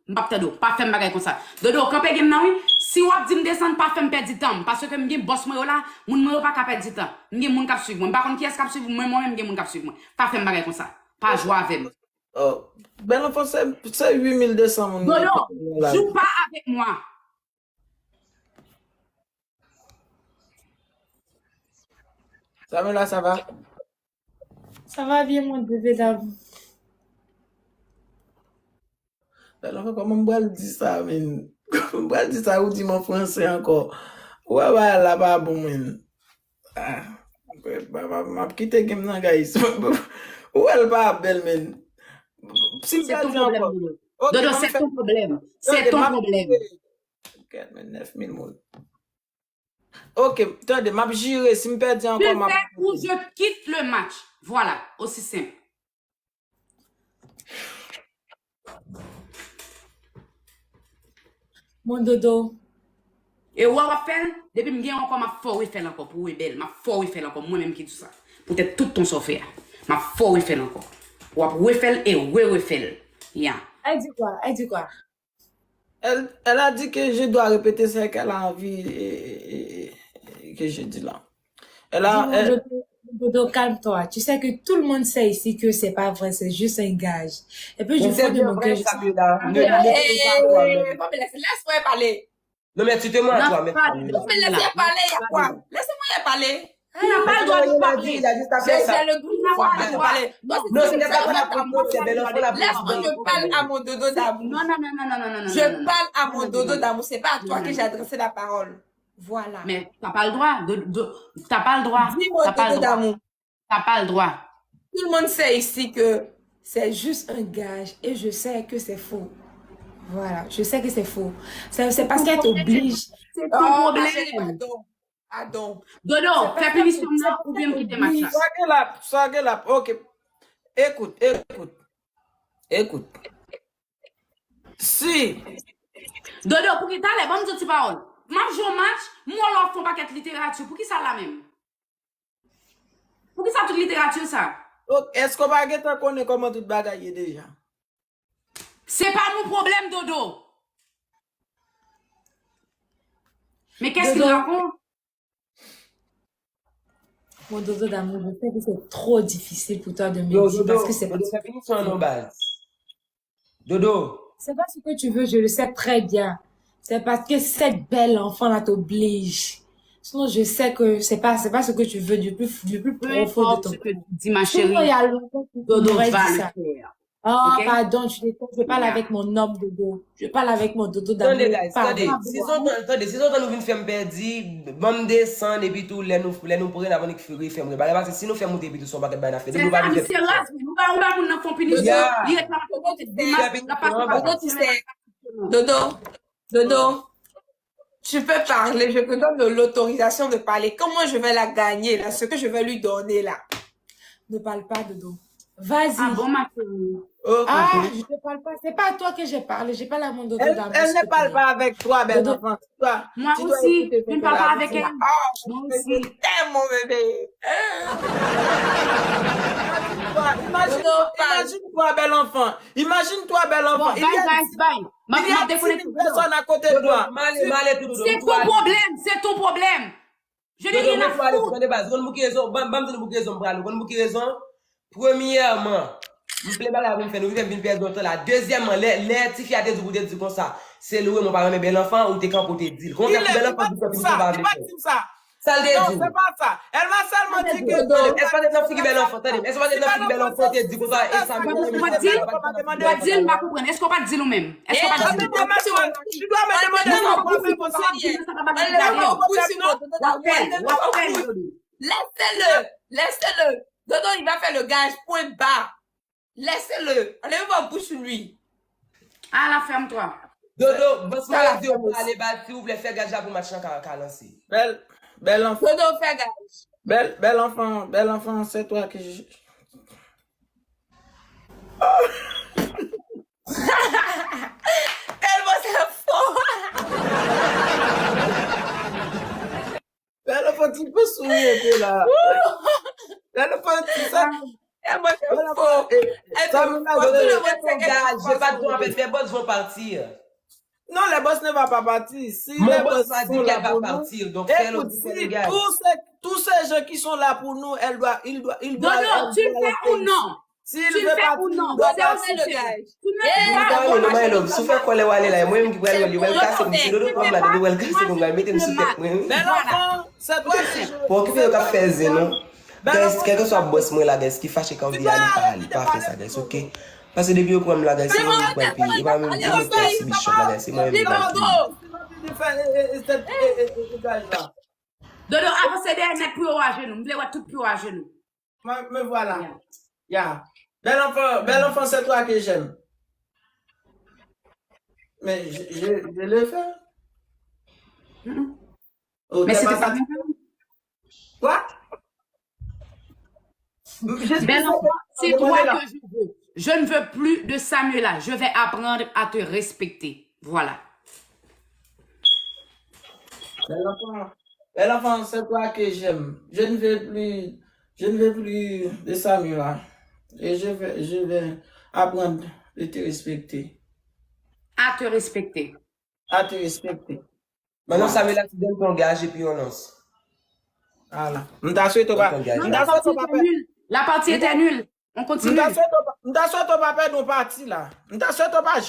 M'pas t'aider, pas faire bagay comme ça. Dodo, quand game nan oui, si ou ap di m'descendre, pas faire perdre du temps. Parce que m'gen boss moi là, moun moi pas ka perdre du temps. M'gen moun k'ap suivre moi. Par contre, qui est-ce k'ap suivre moi, moi-même m'gen moun k'ap suivre moi. Pas faire bagay comme ça. Pas jouer avec moi. Oh, bel enfant, c'est 8200 mon. Dodo, joue pas avec moi. Samela, ça va? Ça va bien, mon bébé d'amour. Bel enfant, comment on le dire ça, men? Comment on le dire ça ou dit mon français encore? Ouais, ouais, là, pas bon, men. Ah, m'a quitté game nan, guys. Ou elle pas belle, men. Si C'est ton problème, Dodo. Dodo, c'est ton problème. C'est ton problème. 9000 moun. Ok, attendez, m'a juré, si me perdre encore ma. Ou je quitte le match. Voilà, aussi simple. Mon dodo. Et ou va faire, depuis que je encore ma force faire encore pour belle, ma force faire encore moi-même qui tout ça. Peut-être tout ton software. Ma force faire encore. Ou refaire et refaire. Yeah. Elle dit quoi? Elle dit quoi? Elle a dit que je dois répéter ce qu'elle a envie et que je dis là. Dodo, calme-toi. Tu sais que tout le monde sait ici que c'est pas vrai, c'est juste un gage. Et puis je C'est veux de bien mon vrai, cœur. Samela. Laisse-moi parler. Non, mais tu te mens à toi, mais. Mais laissez parler, il y a quoi? Laissez-moi parler. Tu n'as pas le droit de parler. Il a juste à faire ça. J'ai le droit de parler. Non, c'est pas la propre, c'est belle enfant la Laisse-moi, je parle à mon dodo d'amour. Non. Je parle à mon dodo d'amour. C'est pas à toi que j'ai adressé la parole. Voilà. Mais t'as pas le droit. T'as pas le droit. Dis mon dodo d'amour. T'as pas le droit. Tout le monde sait ici que c'est juste un gage et je sais que c'est faux. Voilà, je sais que c'est faux. C'est parce qu'elle t'oblige. C'est ton problème. Pardon. Dodo, fais punition là ou bien quitter ma chasse. Sois là. Ok. Écoute. Si. Dodo, pour qui t'as les bonnes autres paroles. Moi, je joue match, moi, leur font paquet de littérature. Pour qui ça la même? Pour qui ça toute littérature ça? Est-ce qu'on va te connaître comment tout bagaille déjà? C'est pas mon problème, Dodo. Mais qu'est-ce qu'il raconte? Mon dodo d'amour, je sais que c'est trop difficile pour toi de me dire parce que c'est pas. Dodo, fais fini sur nos bases. Dodo. C'est pas ce que tu veux, je le sais très bien. C'est parce que cette belle enfant là t'oblige. Sinon, je sais que c'est pas ce que tu veux du plus profond de ton cœur. Dis ma chérie. Il y a longtemps que Dodo va dit ça. le faire. Oh, Okay? pardon, je parle avec mon homme dodo. Je parle avec mon dodo d'amour. Attendez, guys, attendez. Si on nous vient faire perdu, bon descendre et puis tout, les nous prendre avant que furie faire. Parce que si nous faisons monter puis tout son paquet de c'est ça, mais c'est rare. Nous va nous faire punition. Dodo, tu peux parler, je te donne l'autorisation de parler. Comment je vais la gagner, là, ce que je vais lui donner, là? Ne parle pas, Dodo. Vas-y. Ah bon, ma chérie. Je te parle pas. C'est pas à toi que j'ai parlé. J'ai parlé à mon dodo d'amour. Elle ne parle pas avec toi, belle enfant. Moi aussi, je ne parle pas avec elle. Moi aussi. T'aimes mon bébé. Imagine-toi, bel enfant. Imagine-toi, bel enfant. Bon, bye. Il y a 10 personnes à côté de toi. C'est ton problème. C'est ton problème. Je n'ai rien à foutre. Premièrement, je plais pas la faire nous vivre une période de temps là. Deuxièmement, les filles à des dire comme ça, c'est louer mon parent mes bel enfant ou t'es quand pour te dire. Comment ça bel enfant il pas dit ça. Ça le Non, dit. c'est pas ça. Elle m'a seulement dit que est-ce pas des enfants qui bel enfant, attendez. Est-ce pas des enfants qui bel enfant te dit comme ça et ça Pas dire, ma comprendre. Est-ce qu'on pas dire nous-même? Est-ce qu'on pas dire? Tu dois me demander Laissez-le. Dodo, il va faire le gage, point bas. Laissez-le. Allez, va bouche sur lui. Ah, la ferme-toi. Dodo, parce que allez si vous voulez faire gage pour machin qu'a lancé. Bel enfant. Dodo, fais gage. Bel enfant, c'est toi que je... Tellement c'est faux. Bel enfant, tu peux sourire un peu là. Bel enfant, tu sais... Moi, c'est faux. Ça me Parce que le monde s'engage. J'ai pas de droit avec mes boss vont partir. Non, les boss ne vont pas partir. Si Mon les boss boss m'a dit sont là qu'elle va pour nous, partir. Donc, fais-le écoute, pour si les gars. tous ces gens qui sont là pour nous, il doit, Dodo, tu le fais ou non? S'il Tu le veut fais partir, ou non? il doit C'est où partir. le gage? Tu ne Eh, fais pas. Non, mais non, souffle quoi les wallet là. Moi, je vais le casser. Si l'autre prend la de le casser, on va le mettre sous tête. Mais l'enfant, c'est toi qui Pour occuper le café, non? Quel que soit boss, moi, la gueule, qui fâche quand on dit aller pas faire ça, guys, ok? Parce que depuis que la gueule, c'est moi qui vais payer. Il va même dire que c'est bichon, la gueule, c'est moi qui vais payer. Dodo, avant c'est des nègres plus haut à genoux. Je vois tout plus haut à genoux. Me voilà. Ya. Bel enfant, c'est toi que j'aime. Mais je le fais. Oh, Mais t'es c'était pas pas satisfait? bien. Quoi? Bel enfant, c'est toi que je veux. Je ne veux plus de Samuela. Je vais apprendre à te respecter. Voilà. Bel enfant, c'est toi que j'aime. Je ne veux plus de Samuel. Et je vais apprendre à te respecter. À te respecter. À te respecter. Maintenant, ça met là, tu donnes ton gage et puis on lance. Voilà. M'ta souhaité pas. Non, la partie était nulle. La partie était nulle. On continue. M'ta souhaité pas perdre ton parti là. M'ta souhaité pas